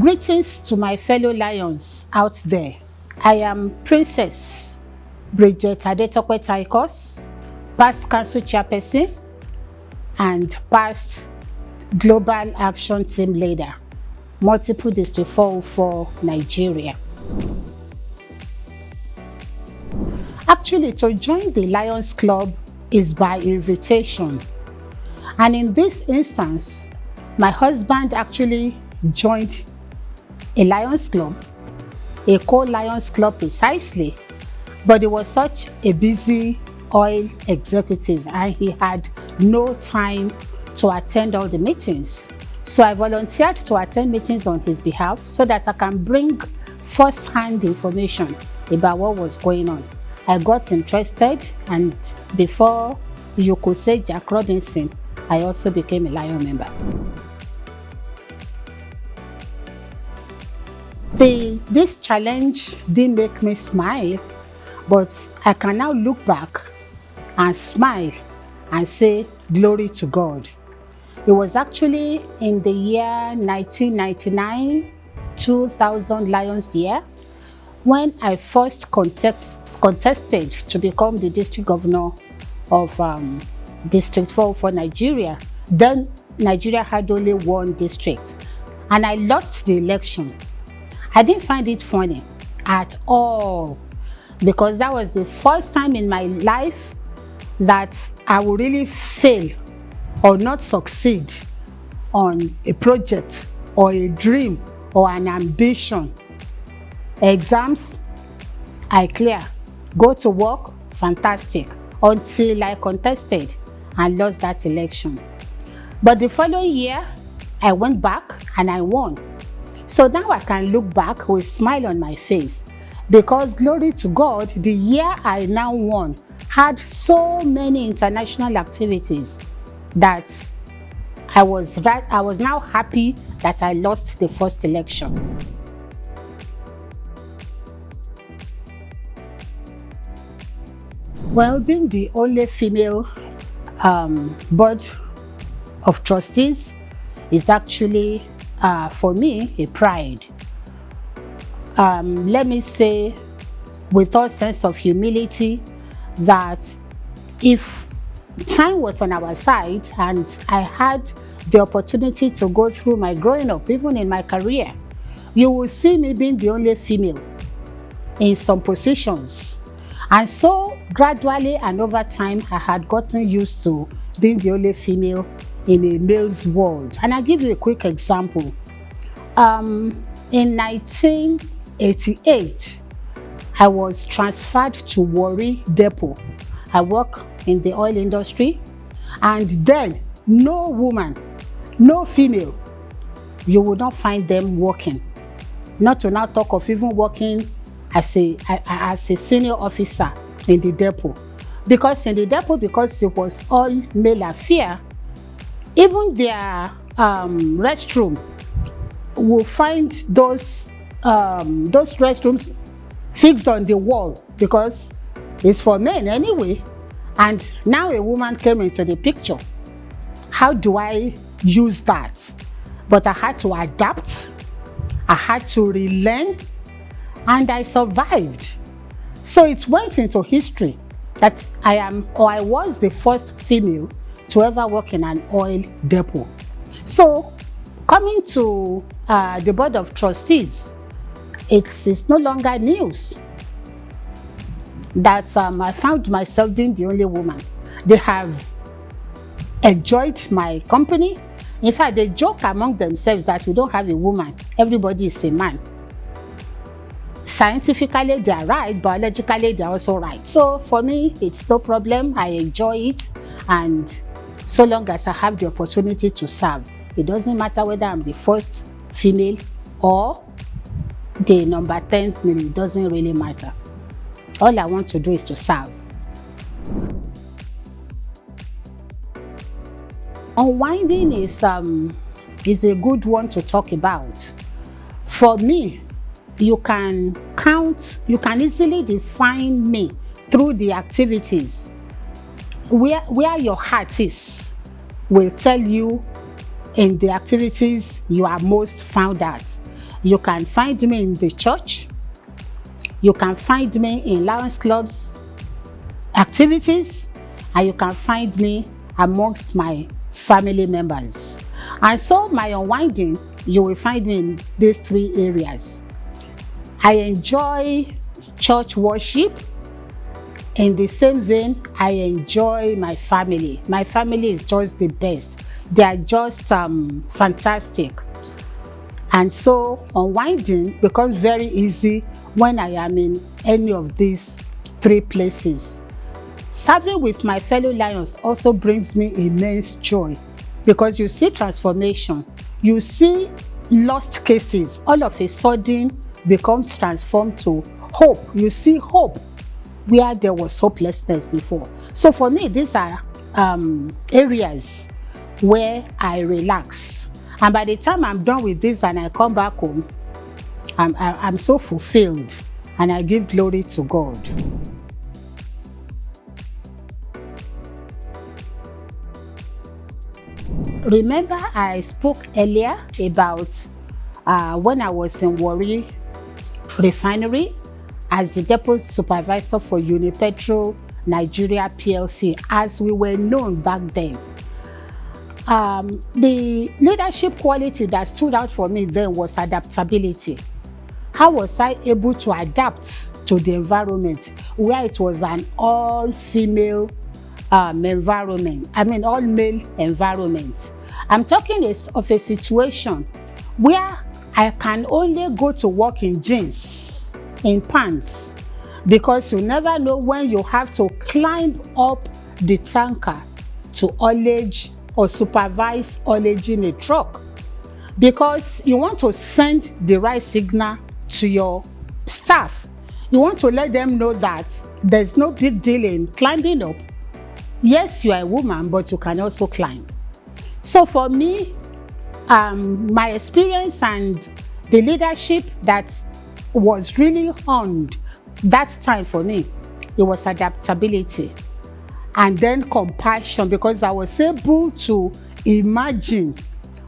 Greetings to my fellow lions out there. I am Princess Bridget ADETOPE TYCHUS, past council chairperson and past global action team leader, multiple district 404 Nigeria. Actually, to join the Lions Club is by invitation, and in this instance, my husband actually joined a Lions Club, a co-Lions Club precisely, but he was such a busy oil executive and he had no time to attend all the meetings. So I volunteered to attend meetings on his behalf so that I can bring first-hand information about what was going on. I got interested, and before you could say Jack Robinson, I also became a Lion member. This challenge didn't make me smile, but I can now look back and smile and say glory to God. It was actually in the year 1999-2000 Lions year when I first contested to become the district governor of District 404 Nigeria. Then Nigeria had only one district, and I lost the election. I didn't find it funny at all, because that was the first time in my life that I would really fail or not succeed on a project or a dream or an ambition. Exams, I clear. Go to work, fantastic, until I contested and lost that election. But the following year, I went back and I won. So now I can look back with a smile on my face, because glory to God, the year I now won had so many international activities that I was now happy that I lost the first election. Well, being the only female board of trustees is actually for me a pride. Let me say with all sense of humility that if time was on our side and I had the opportunity to go through my growing up, even in my career, you will see me being the only female in some positions. And so gradually and over time, I had gotten used to being the only female in a male's world. And I'll give you a quick example. In 1988, I was transferred to Warri Depot. I work in the oil industry, and then no woman, no female, you will not find them working. Not to now talk of even working as a senior officer in the depot. Because in the depot, because it was all male affair, even their restroom will find those restrooms fixed on the wall because it's for men anyway. And now a woman came into the picture. How do I use that? But I had to adapt. I had to relearn, and I survived. So it went into history that I was the first female to ever work in an oil depot. So coming to the board of trustees, it's no longer news that I found myself being the only woman. They have enjoyed my company. In fact, they joke among themselves that we don't have a woman, everybody is a man. Scientifically, they are right, biologically, they are also right. So for me, it's no problem. I enjoy it, and so long as I have the opportunity to serve, it doesn't matter whether I'm the first female or the number 10 male, it doesn't really matter. All I want to do is to serve. Unwinding is a good one to talk about. For me, you can easily define me through the activities. Where your heart is will tell you in the activities you are most found at. You can find me in the church. You can find me in Lions Club's activities, and you can find me amongst my family members. And so my unwinding, you will find me in these three areas. I enjoy church worship. In the same vein, I enjoy my family. My family is just the best. They are just fantastic. And so unwinding becomes very easy when I am in any of these three places. Serving with my fellow lions also brings me immense joy, because you see transformation. You see lost cases all of a sudden becomes transformed to hope. You see hope where there was hopelessness before. So for me, these are areas where I relax. And by the time I'm done with this and I come back home, I'm so fulfilled, and I give glory to God. Remember, I spoke earlier about when I was in Warri Refinery as the depot supervisor for Unipetrol Nigeria PLC, as we were known back then. The leadership quality that stood out for me then was adaptability. How was I able to adapt to the environment where it was an all-female environment? I mean, all-male environment. I'm talking of a situation where I can only go to work in jeans, in pants, because you never know when you have to climb up the tanker to haulage or supervise haulaging a truck, because you want to send the right signal to your staff. You want to let them know that there's no big deal in climbing up. Yes, you are a woman, but you can also climb. So for me, my experience and the leadership that was really honed that time for me, it was adaptability. And then compassion, because I was able to imagine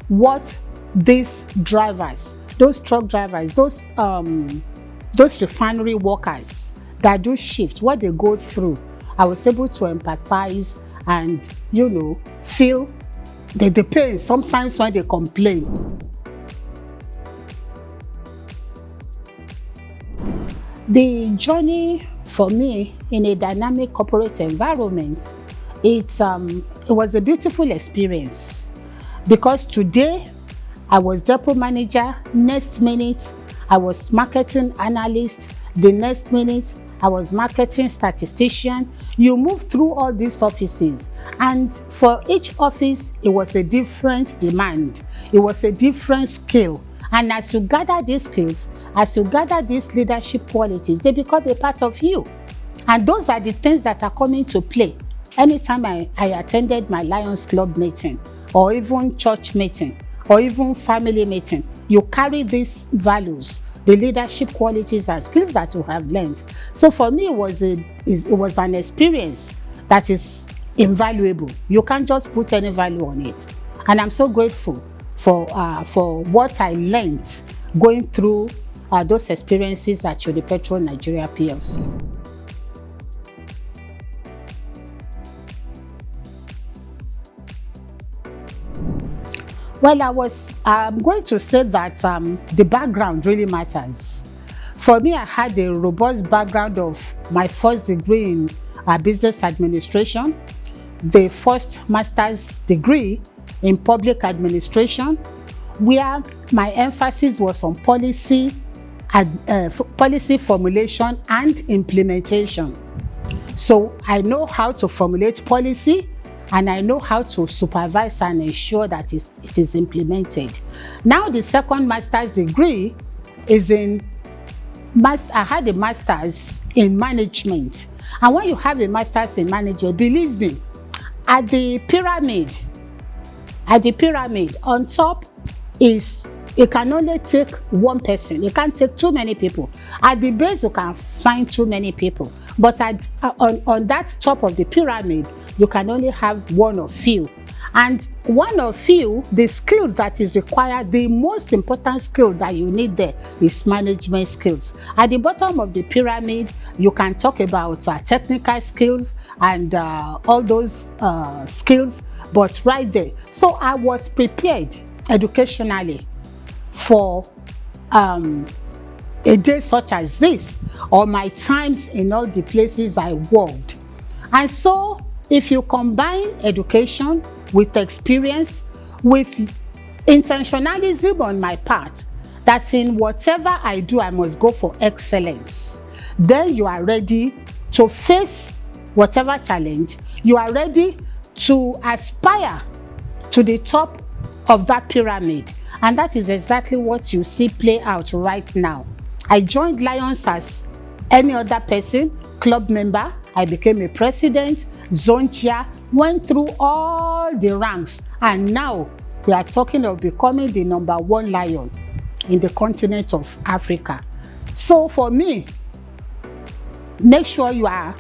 what these drivers, those truck drivers, those refinery workers that do shift, what they go through. I was able to empathize and, feel the pain sometimes when they complain. The journey for me in a dynamic corporate environment, it was a beautiful experience, because today I was depot manager, next minute I was marketing analyst, the next minute I was marketing statistician. You move through all these offices, and for each office it was a different demand, it was a different skill. And as you gather these skills, as you gather these leadership qualities, they become a part of you. And those are the things that are coming to play. Anytime I attended my Lions Club meeting, or even church meeting, or even family meeting, you carry these values, the leadership qualities and skills that you have learned. So for me, it was an experience that is invaluable. You can't just put any value on it. And I'm so grateful for what I learned going through those experiences at Unipetrol Nigeria PLC. Well, I'm going to say that the background really matters. For me, I had a robust background of my first degree in business administration, the first master's degree in public administration, where my emphasis was on policy formulation and implementation. So I know how to formulate policy, and I know how to supervise and ensure that it is implemented. Now the second master's degree is I had a master's in management. And when you have a master's in management, believe me, at the pyramid on top it can only take one person. You can't take too many people. At the base, you can find too many people. But on that top of the pyramid, you can only have one or few. And one of few, the skills that is required, the most important skill that you need there is management skills. At the bottom of the pyramid, you can talk about technical skills and all those skills, but right there. So I was prepared educationally for a day such as this, or my times in all the places I worked. And so if you combine education with experience, with intentionalism on my part, that in whatever I do, I must go for excellence, then you are ready to face whatever challenge. You are ready to aspire to the top of that pyramid. And that is exactly what you see play out right now. I joined Lions as any other person, club member. I became a president, zone chair, went through all the ranks, and now we are talking of becoming the #1 lion in the continent of Africa. So for me, make sure you are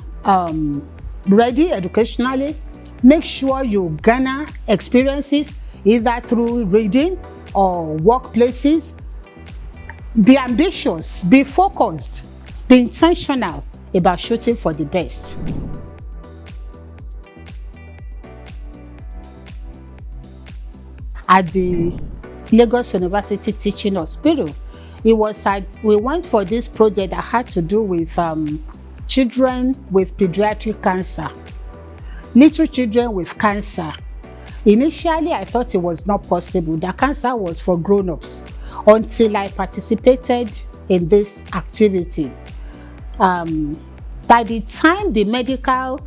ready educationally. Make sure you garner experiences either through reading or workplaces. Be ambitious, be focused, be intentional about shooting for the best. At the Lagos University Teaching Hospital, we went for this project that had to do with children with pediatric cancer, little children with cancer. Initially, I thought it was not possible, that cancer was for grown-ups, until I participated in this activity. By the time the medical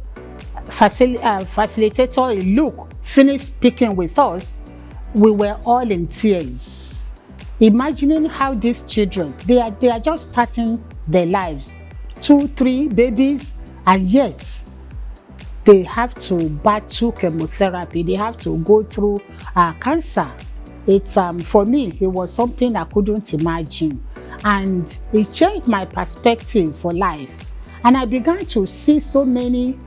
facilitator in Luke finished speaking with us, we were all in tears, imagining how these children, they are just starting their lives, 2, 3 babies, and yet they have to battle chemotherapy, they have to go through cancer. It's for me, it was something I couldn't imagine, and it changed my perspective for life. And I began to see so many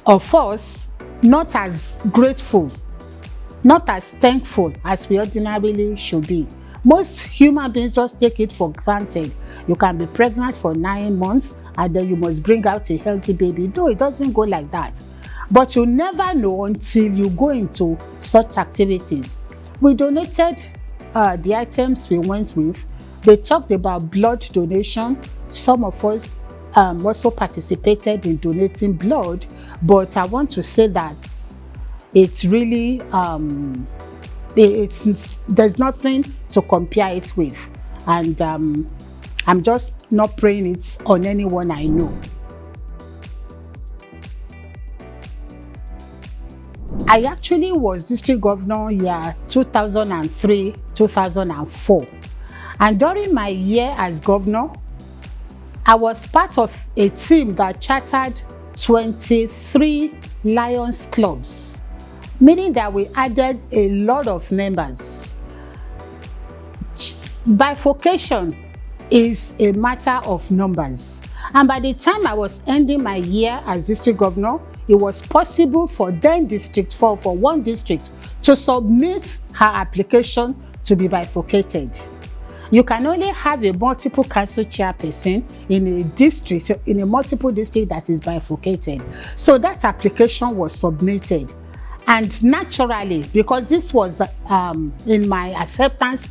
of us not as grateful, not as thankful as we ordinarily should be. Most human beings just take it for granted. You can be pregnant for 9 months and then you must bring out a healthy baby. No, it doesn't go like that. But you never know until you go into such activities. We donated the items we went with. They talked about blood donation. Some of us also participated in donating blood, but I want to say that it's really, there's nothing to compare it with. And I'm just not praying it on anyone I know. I actually was district governor year 2003, 2004. And during my year as governor, I was part of a team that chartered 23 Lions clubs, meaning that we added a lot of members. Bifurcation is a matter of numbers. And by the time I was ending my year as district governor, it was possible for then District 4, for one district, to submit her application to be bifurcated. You can only have a multiple council chairperson in a district, in a multiple district that is bifurcated. So that application was submitted. And naturally, because this was in my acceptance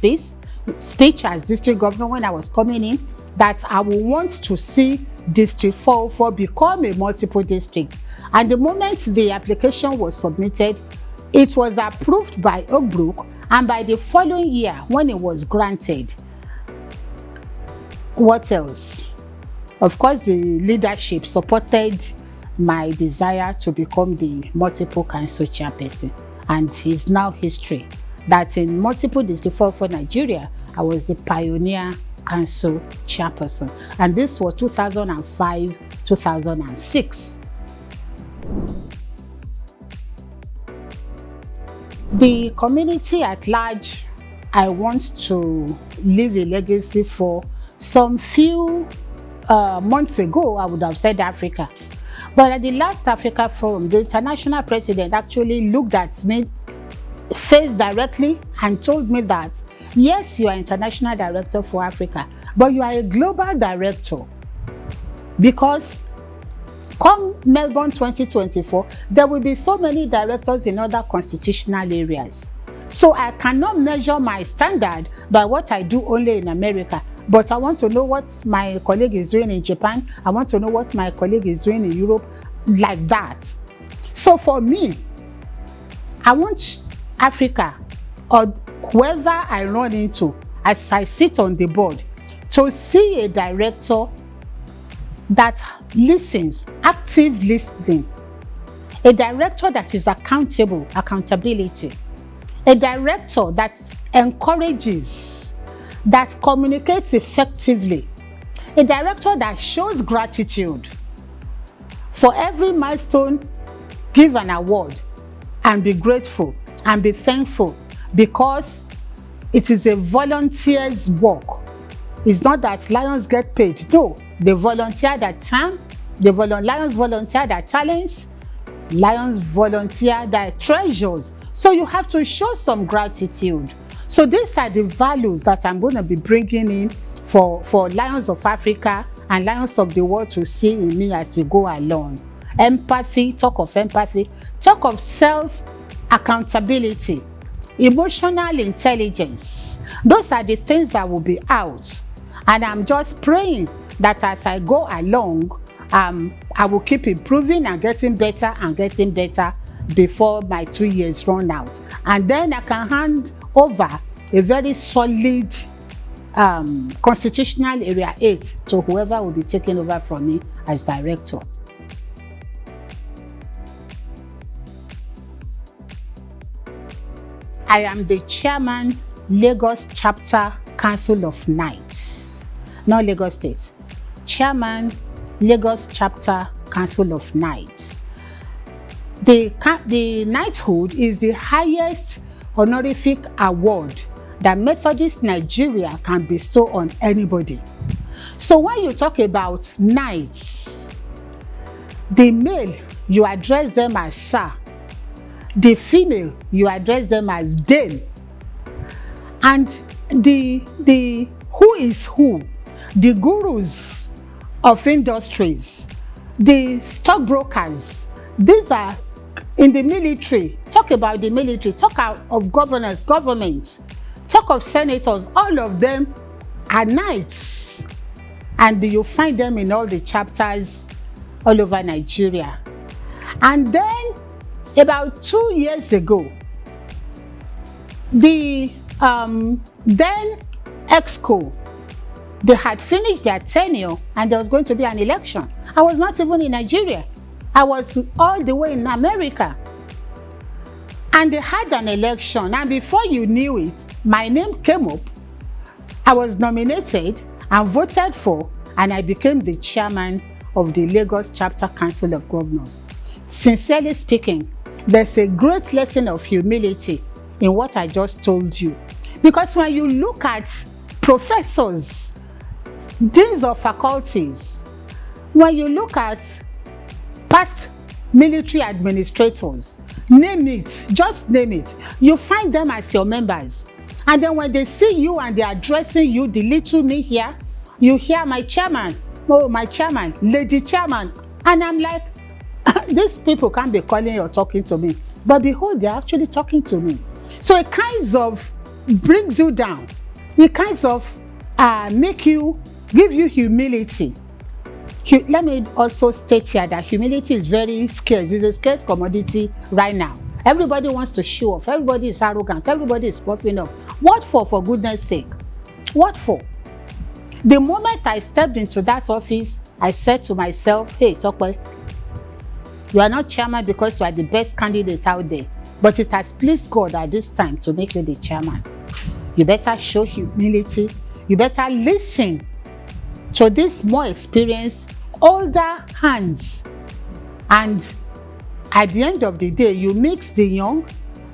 speech as district governor when I was coming in, that I will want to see District 404 become a multiple district. And the moment the application was submitted, it was approved by Oakbrook, and by the following year, when it was granted, what else? Of course, the leadership supported my desire to become the multiple council chairperson, and it's now history that in multiple district 404 Nigeria, I was the pioneer council chairperson, and this was 2005, 2006. The community at large, I want to leave a legacy for. Some few months ago, I would have said Africa. But at the last Africa Forum, the international president actually looked at me face directly and told me that, yes, you are international director for Africa, but you are a global director, because come Melbourne 2024, there will be so many directors in other constitutional areas. So I cannot measure my standard by what I do only in America, but I want to know what my colleague is doing in Japan. I want to know what my colleague is doing in Europe, like that. So for me, I want Africa, or whoever I run into as I sit on the board, to see a director that listens, active listening, a director that is accountable, accountability, a director that encourages, that communicates effectively, a director that shows gratitude. For every milestone, give an award and be grateful and be thankful, because it is a volunteer's work. It's not that lions get paid. No, they volunteer their time, lions volunteer their talents, lions volunteer their treasures. So you have to show some gratitude. So these are the values that I'm going to be bringing in for Lions of Africa and Lions of the world to see in me as we go along. Empathy, talk of empathy, talk of self-accountability, emotional intelligence. Those are the things that will be out. And I'm just praying that as I go along, I will keep improving and getting better before my 2 years run out. And then I can hand over a very solid constitutional area 8 to whoever will be taking over from me as director. I am the chairman, Lagos Chapter Council of Knights, not Lagos State. Chairman, Lagos Chapter Council of Knights. The knighthood is the highest honorific award that Methodist Nigeria can bestow on anybody. So when you talk about knights, the male, you address them as sir. The female, you address them as dame. And the who is who, the gurus of industries, the stockbrokers, these are in the military. Talk about the military, talk of governors, government, talk of senators, all of them are knights. And you find them in all the chapters all over Nigeria. And then about 2 years ago, the then EXCO, they had finished their tenure and there was going to be an election. I was not even in Nigeria. I was all the way in America. And they had an election, and before you knew it, my name came up. I was nominated and voted for, and I became the chairman of the Lagos Chapter Council of Governors. Sincerely speaking, there's a great lesson of humility in what I just told you. Because when you look at professors, deans of faculties, when you look at past military administrators, name it, just name it, you find them as your members. And then when they see you and they're addressing you, the little me here, you hear my chairman, oh, my chairman, lady chairman. And I'm like, these people can't be calling or talking to me. But behold, they're actually talking to me. So it kinds of brings you down. It kinds of give you humility. Let me also state here that humility is very scarce. It's a scarce commodity right now. Everybody wants to show off. Everybody is arrogant. Everybody is puffing up. What for goodness sake? What for? The moment I stepped into that office, I said to myself, hey, Tokwe, you are not chairman because you are the best candidate out there. But it has pleased God at this time to make you the chairman. You better show humility. You better listen to this more experienced, older hands. And at the end of the day, you mix the young,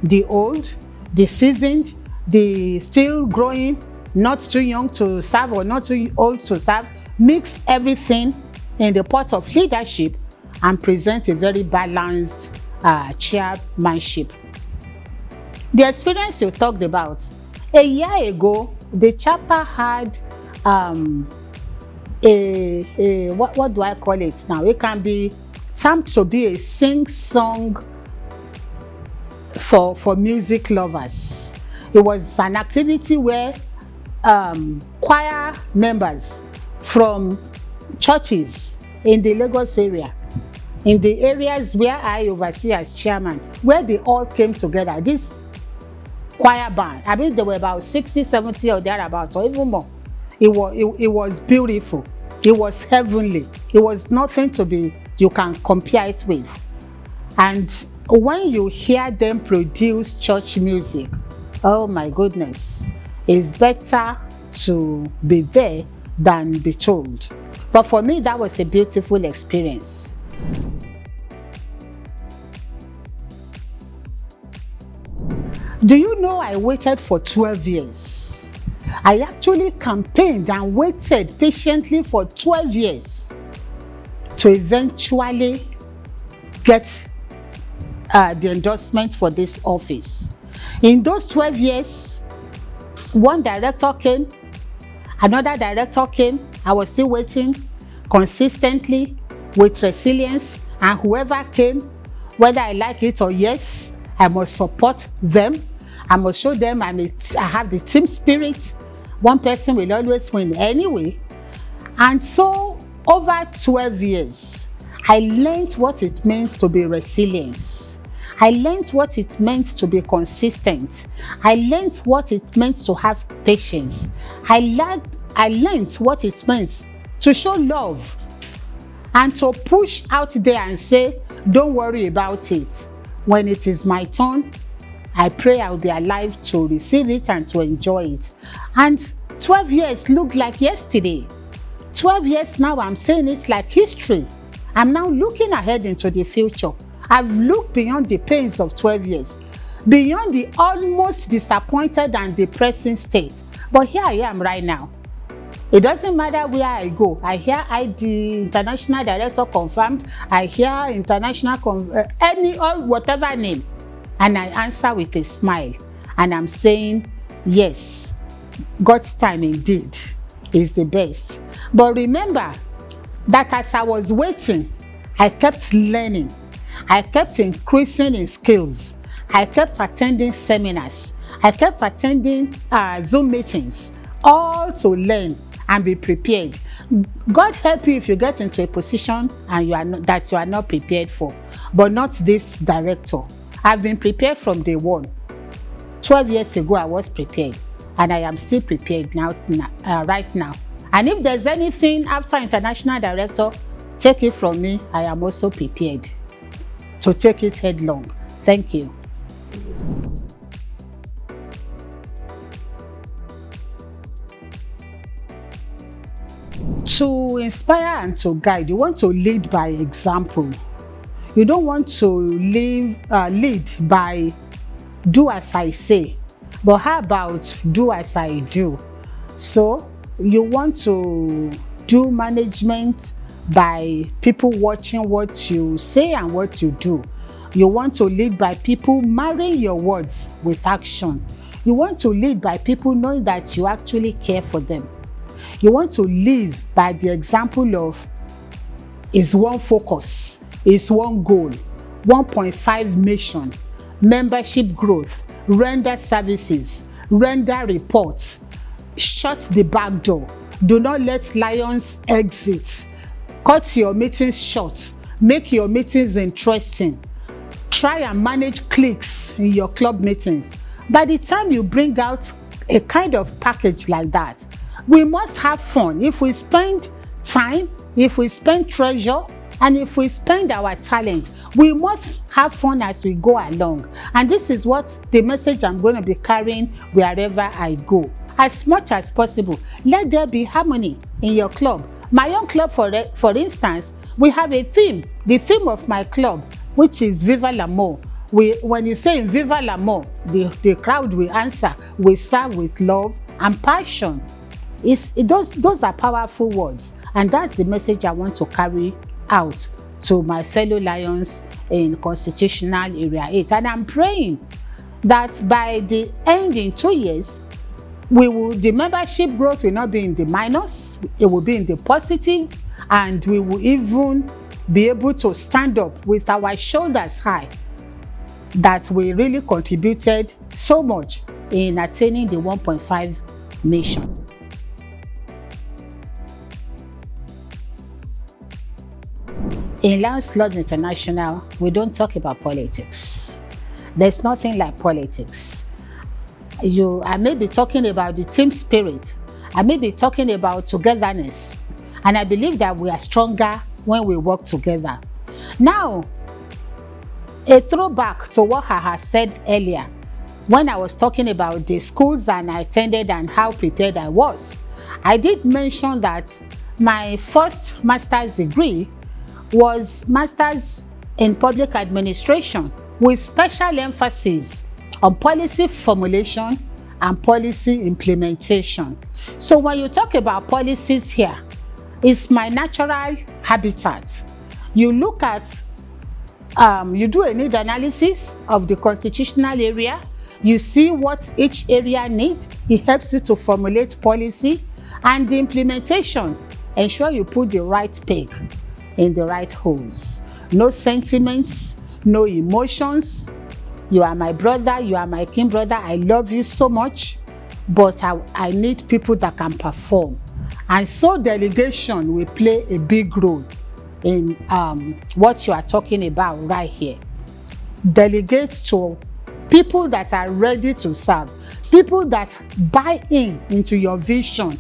the old, the seasoned, the still growing, not too young to serve or not too old to serve. Mix everything in the pot of leadership, and present a very balanced chairmanship. The experience you talked about, a year ago, the chapter had what do I call it now? It can be termed to be a sing-song for music lovers. It was an activity where choir members from churches in the Lagos area, in the areas where I oversee as chairman, where they all came together. This choir band, I mean, there were about 60, 70 or thereabouts, or even more. It was beautiful. It was heavenly. It was nothing you can compare it with. And when you hear them produce church music, oh my goodness, it's better to be there than be told. But for me, that was a beautiful experience. Do you know I waited for 12 years? I actually campaigned and waited patiently for 12 years to eventually get the endorsement for this office. In those 12 years, one director came, another director came. I was still waiting consistently with resilience, and whoever came, whether I like it or yes, I must support them. I must show them I have the team spirit. One person will always win anyway. And so over 12 years, I learned what it means to be resilient. I learned what it meant to be consistent. I learned what it meant to have patience. I learned what it meant to show love and to push out there and say, don't worry about it. When it is my turn, I pray I will be alive to receive it and to enjoy it. And 12 years look like yesterday. 12 years now, I'm saying it's like history. I'm now looking ahead into the future. I've looked beyond the pains of 12 years, beyond the almost disappointed and depressing state. But here I am right now. It doesn't matter where I go. I hear ID, International Director confirmed. I hear International, whatever name. And I answer with a smile. And I'm saying, yes, God's time indeed is the best. But remember that as I was waiting, I kept learning. I kept increasing in skills. I kept attending seminars. I kept attending Zoom meetings, all to learn and be prepared. God help you if you get into a position and you are not prepared for, but not this director. I've been prepared from day one. 12 years ago, I was prepared, and I am still prepared now, right now. And if there's anything after International Director, take it from me. I am also prepared to take it headlong. Thank you. To inspire and to guide, you want to lead by example. You don't want to lead by do as I say, but how about do as I do? So you want to do management by people watching what you say and what you do. You want to lead by people marrying your words with action. You want to lead by people knowing that you actually care for them. You want to live by the example of is one focus, is one goal, 1.5 mission, membership growth, render services, render reports, shut the back door, do not let lions exit, cut your meetings short, make your meetings interesting, try and manage cliques in your club meetings. By the time you bring out a kind of package like that, we must have fun. If we spend time, if we spend treasure, and if we spend our talent, we must have fun as we go along. And this is what the message I'm going to be carrying wherever I go. As much as possible, let there be harmony in your club. My own club, for instance, we have a theme. The theme of my club, which is Viva l'Amour. When you say Viva l'Amour, the crowd will answer, we serve with love and passion. Those are powerful words, and that's the message I want to carry out to my fellow Lions in Constitutional Area 8. And I'm praying that by the end in 2 years, the membership growth will not be in the minus, it will be in the positive, and we will even be able to stand up with our shoulders high that we really contributed so much in attaining the 1.5 mission. In Lions Lodge International, we don't talk about politics. There's nothing like politics. I may be talking about the team spirit. I may be talking about togetherness. And I believe that we are stronger when we work together. Now, a throwback to what I had said earlier when I was talking about the schools that I attended and how prepared I was. I did mention that my first master's degree was Master's in Public Administration with special emphasis on policy formulation and policy implementation. So when you talk about policies here, it's my natural habitat. You look at, you do a need analysis of the constitutional area, you see what each area needs, it helps you to formulate policy, and the implementation, ensure you put the right peg in the right holes. No sentiments, no emotions. You are my brother, you are my kin brother, I love you so much, but I need people that can perform. And so delegation will play a big role in what you are talking about right here. Delegate to people that are ready to serve, people that buy into your vision,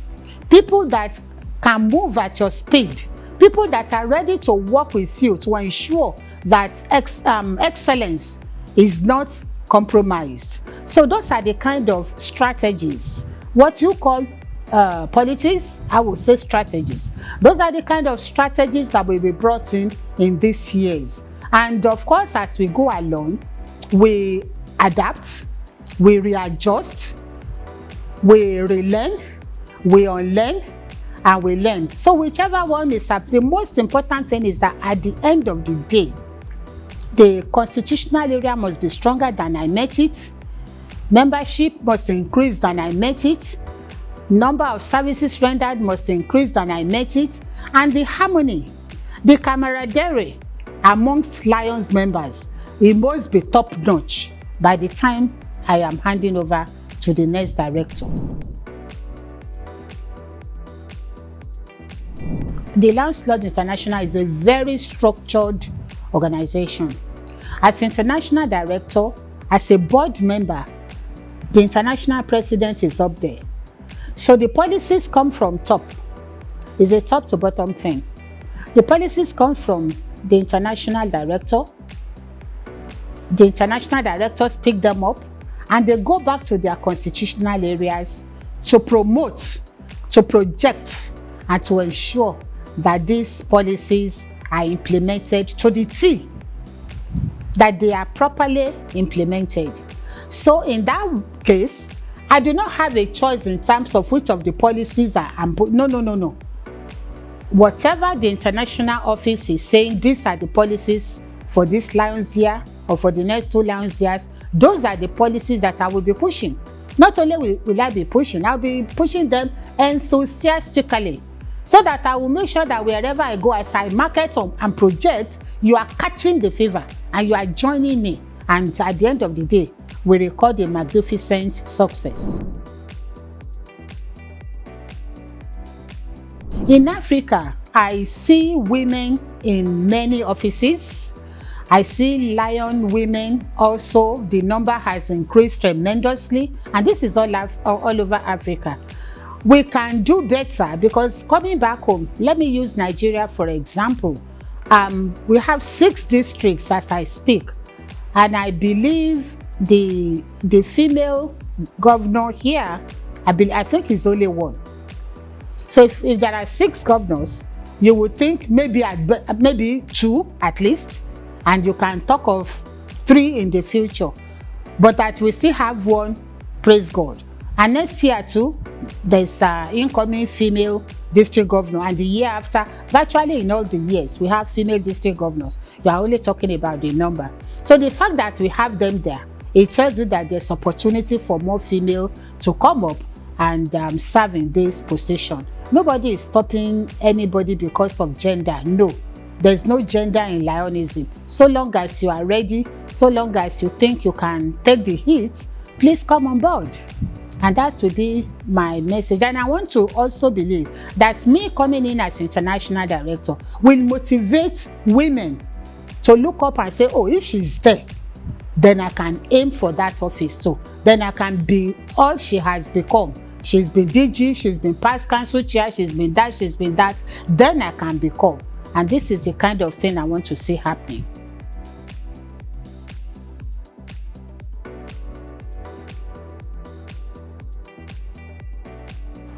people that can move at your speed, people that are ready to work with you to ensure that excellence is not compromised. So those are the kind of strategies. What you call politics, I would say strategies. Those are the kind of strategies that will be brought in these years. And of course, as we go along, we adapt, we readjust, we relearn, we unlearn, and we learn. So whichever one is up, the most important thing is that at the end of the day, the constitutional area must be stronger than I met it. Membership must increase than I met it. Number of services rendered must increase than I met it. And the harmony, the camaraderie amongst Lions members, it must be top notch by the time I am handing over to the next director. The Lions Lodge International is a very structured organization. As international director, as a board member, the international president is up there. So the policies come from top. It's a top to bottom thing. The policies come from the international director. The international directors pick them up and they go back to their constitutional areas to promote, to project, and to ensure that these policies are implemented to the T, that they are properly implemented. So in that case, I do not have a choice in terms of which of the policies are. No. Whatever the international office is saying, these are the policies for this Lions year or for the next 2 Lions years, those are the policies that I will be pushing. Not only will I be pushing, I'll be pushing them enthusiastically, so that I will make sure that wherever I go, as I market and project, you are catching the fever and you are joining me. And at the end of the day, we record a magnificent success. In Africa, I see women in many offices. I see Lion women also. The number has increased tremendously, and this is all over Africa. We can do better, because coming back home, let me use Nigeria for example. We have 6 districts as I speak, and I believe the female governor here, I think is only 1. So if there are 6 governors, you would think maybe 2 at least, and you can talk of 3 in the future. But that we still have 1, praise God. And next year too, there's incoming female district governor, and the year after, virtually in all the years, we have female district governors. You are only talking about the number. So the fact that we have them there, it tells you that there's opportunity for more female to come up and serve in this position. Nobody is stopping anybody because of gender. No, there's no gender in Lionism. So long as you are ready, so long as you think you can take the heat, please come on board. And that will be my message. And I want to also believe that me coming in as international director will motivate women to look up and say, oh, if she's there, then I can aim for that office too. Then I can be all she has become. She's been DG, she's been past council chair, she's been that, she's been that. Then I can become. And this is the kind of thing I want to see happening.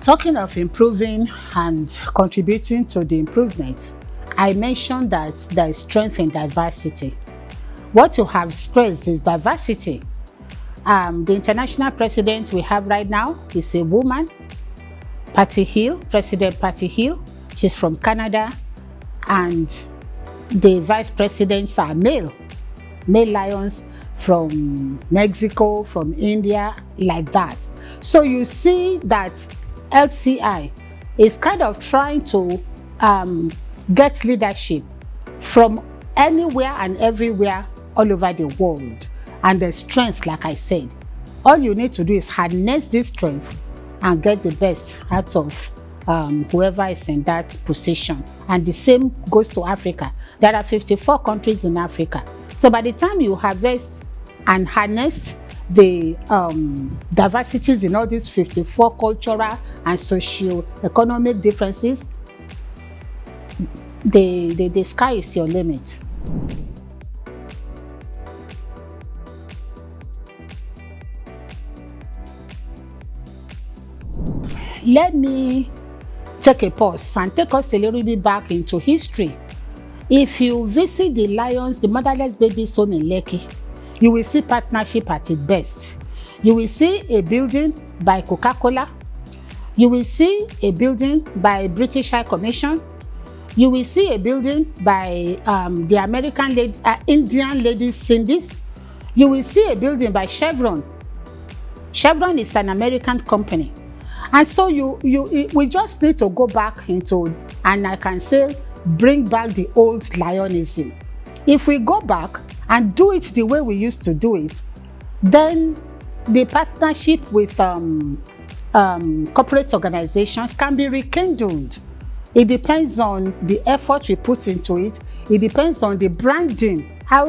Talking of improving and contributing to the improvements, I mentioned that there is strength in diversity. What you have stressed is diversity. The international president we have right now is a woman, Patty Hill, President Patty Hill. She's from Canada, and the vice presidents are male lions from Mexico, from India, like that. So you see that LCI is kind of trying to get leadership from anywhere and everywhere all over the world. And the strength, like I said, all you need to do is harness this strength and get the best out of whoever is in that position. And the same goes to Africa. There are 54 countries in Africa. So by the time you harvest and harness the diversities in all these 54 cultural and socio-economic differences, the sky is your limit. Let me take a pause and take us a little bit back into history. If you visit the Lions, the Motherless Babies Home in Lekki, you will see partnership at its best. You will see a building by Coca-Cola. You will see a building by British High Commission. You will see a building by the Indian Ladies Syndies. You will see a building by Chevron. Chevron is an American company. And so we just need to go back into, and I can say, bring back the old Lionism. If we go back and do it the way we used to do it, then the partnership with corporate organizations can be rekindled. It depends on the effort we put into it. It depends on the branding, how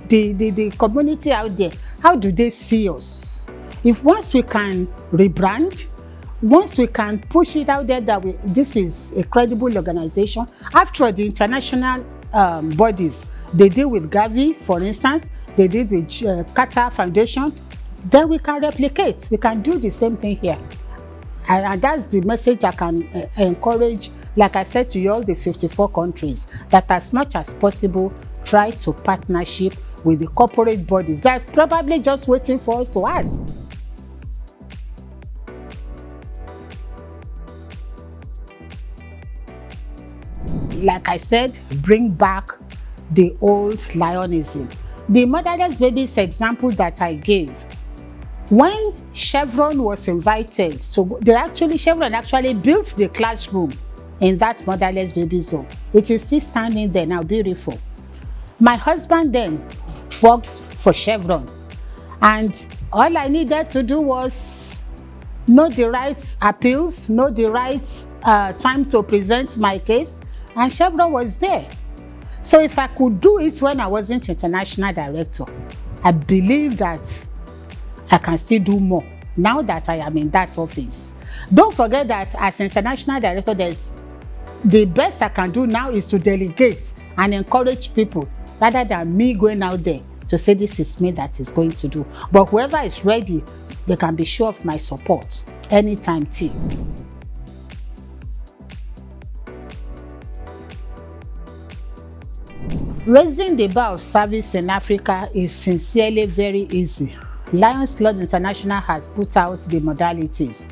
the community out there, how do they see us? If once we can rebrand, once we can push it out there that this is a credible organization, after the international bodies, they deal with Gavi, for instance, they did with Qatar Foundation, then we can replicate. We can do the same thing here. And that's the message I can encourage, like I said to you, all the 54 countries, that as much as possible, try to partnership with the corporate bodies that are probably just waiting for us to ask. Like I said, bring back the old Lionism. The Motherless Babies example that I gave, when Chevron was invited, so Chevron actually built the classroom in that Motherless Babies home. It is still standing there now, beautiful. My husband then worked for Chevron, and all I needed to do was know the right appeals, know the right time to present my case, and Chevron was there. So if I could do it when I wasn't international director, I believe that I can still do more now that I am in that office. Don't forget that as international director, the best I can do now is to delegate and encourage people rather than me going out there to say this is me that is going to do. But whoever is ready, they can be sure of my support anytime, too. Raising the bar of service in Africa is sincerely very easy. Lions Club International has put out the modalities.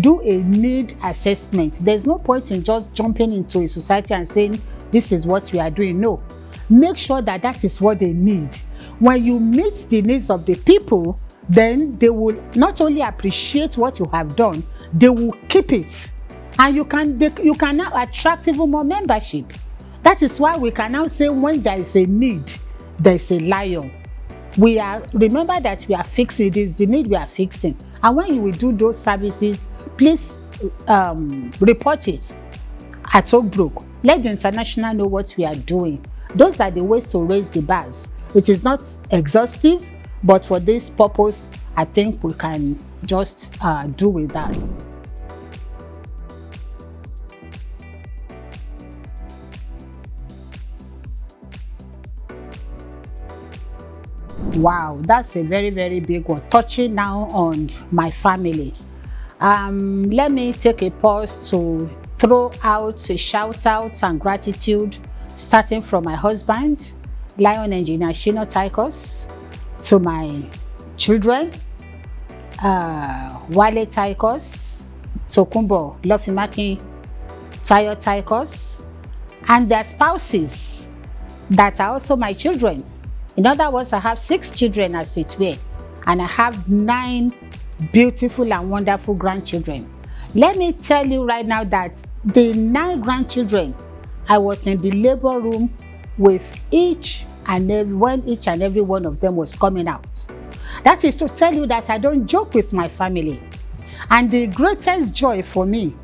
Do a need assessment. There's no point in just jumping into a society and saying, this is what we are doing. No. Make sure that that is what they need. When you meet the needs of the people, then they will not only appreciate what you have done, they will keep it. And you can now attract even more membership. That is why we can now say when there is a need, there is a lion. Remember that we are fixing, it is the need we are fixing. And when you will do those services, please report it at Oakbrook. Let the international know what we are doing. Those are the ways to raise the bars. It is not exhaustive, but for this purpose, I think we can just do with that. Wow, that's a very, very big one. Touching now on my family. Let me take a pause to throw out a shout out and gratitude, starting from my husband, Lion Engineer TYCHUS, to my children, Wale TYCHUS, Tokumbo Lofimaki Tayo TYCHUS, and their spouses that are also my children. In other words, I have 6 children as it were, and I have 9 beautiful and wonderful grandchildren. Let me tell you right now that the 9 grandchildren, I was in the labor room with each and every one of them was coming out. That is to tell you that I don't joke with my family. And the greatest joy for me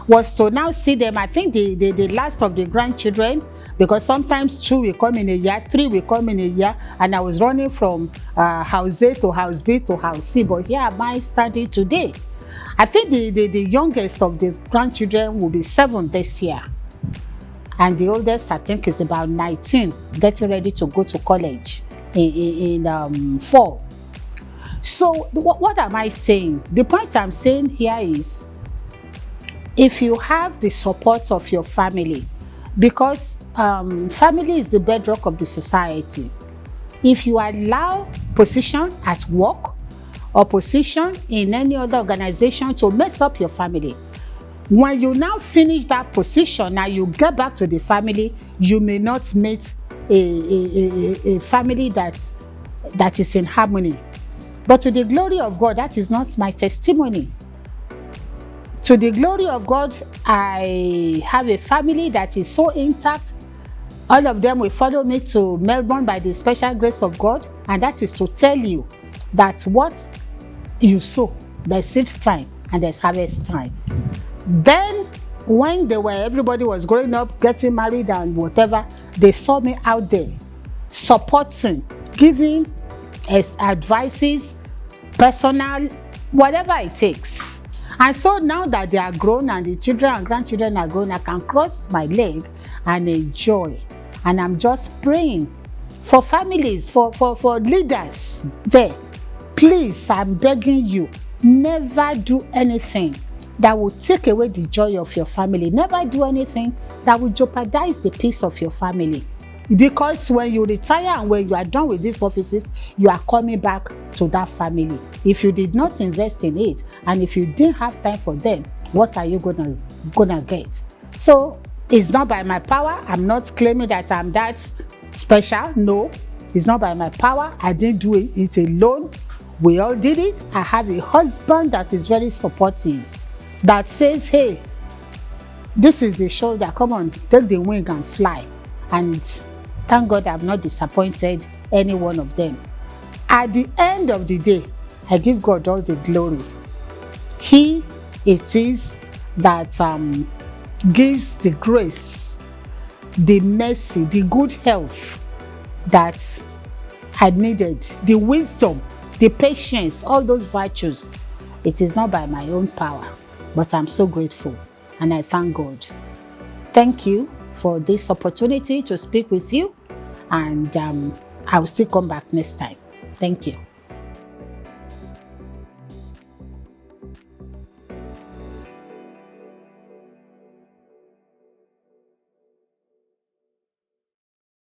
was to now see them. I think the last of the grandchildren, because sometimes 2 will come in a year, 3 will come in a year, and I was running from house A to house B to house C. But here am I standing today. I think the youngest of the grandchildren will be 7 this year. And the oldest, I think, is about 19, getting ready to go to college in fall. So what am I saying? The point I'm saying here is, if you have the support of your family, because family is the bedrock of the society. If you allow position at work or position in any other organization to mess up your family, when you now finish that position and you get back to the family, you may not meet a family that is in harmony. But to the glory of God, that is not my testimony. To the glory of God, I have a family that is so intact. All of them will follow me to Melbourne by the special grace of God. And that is to tell you that what you sow, there's seed time and there's harvest time. Then when everybody was growing up, getting married and whatever, they saw me out there supporting, giving advices, personal, whatever it takes. And so now that they are grown and the children and grandchildren are grown, I can cross my leg and enjoy. And I'm just praying for families, for leaders there. Please, I'm begging you, never do anything that will take away the joy of your family. Never do anything that will jeopardize the peace of your family. Because when you retire and when you are done with these offices, you are coming back to that family. If you did not invest in it, and if you didn't have time for them, what are you gonna get? So it's not by my power. I'm not claiming that I'm that special. No, it's not by my power. I didn't do it alone. We all did it. I have a husband that is very supportive, that says, hey, this is the shoulder, come on, take the wing and fly. And thank God I've not disappointed any one of them. At the end of the day, I give God all the glory. He it is that gives the grace, the mercy, the good health that I needed, the wisdom, the patience, all those virtues. It is not by my own power, but I'm so grateful and I thank God. Thank you for this opportunity to speak with you, and I will still come back next time. Thank you.